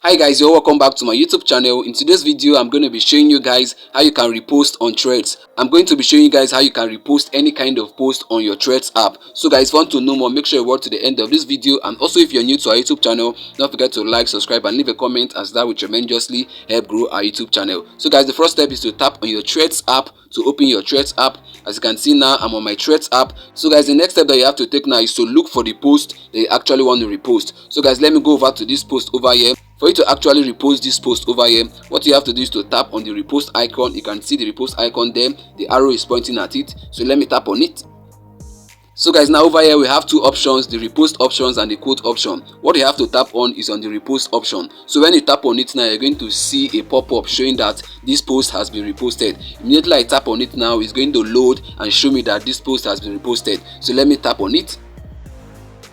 Hi guys, you're welcome back to my YouTube channel. In today's video, I'm going to be showing you guys how you can repost on Threads. I'm going to be showing you guys how you can repost any kind of post on your Threads app. So guys, if you want to know more, make sure you watch to the end of this video. And also, if you're new to our YouTube channel, don't forget to like, subscribe, and leave a comment, as that will tremendously help grow our YouTube channel. So guys, the first step is to tap on your Threads app to open your Threads app. As you can see now, I'm on my Threads app. So guys, the next step that you have to take now is to look for the post that you actually want to repost. So guys, let me go over to this post over here. For you to actually repost this post over here, what you have to do is to tap on the repost icon. You can see the repost icon there. The arrow is pointing at it. So let me tap on it. So guys, now over here we have two options, the repost options and the quote option. What you have to tap on is on the repost option. So when you tap on it now, you're going to see a pop-up showing that this post has been reposted. Immediately I tap on it now, it's going to load and show me that this post has been reposted. So let me tap on it.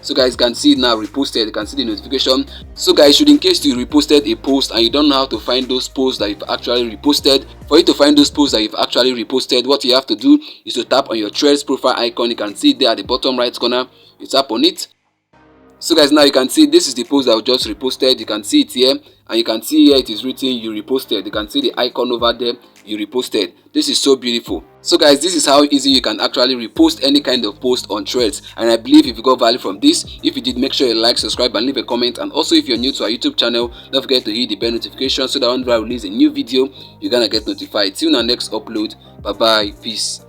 So guys, you can see it now reposted. You can see the notification. So guys, should in case you reposted a post and you don't know how to find those posts that you've actually reposted, for you to find those posts that you've actually reposted, what you have to do is to tap on your Threads profile icon. You can see it there at the bottom right corner. You tap on it. So guys, now you can see this is the post that I just reposted. You can see it here, and you can see here it is written you reposted. You can see the icon over there, you reposted. This is so beautiful. So guys, this is how easy you can actually repost any kind of post on Threads. And I believe if you got value from this, if you did, make sure you like, subscribe, and leave a comment. And also, if you're new to our YouTube channel, don't forget to hit the bell notification so that whenever I release a new video, you're gonna get notified. Till our next upload. Bye bye, peace.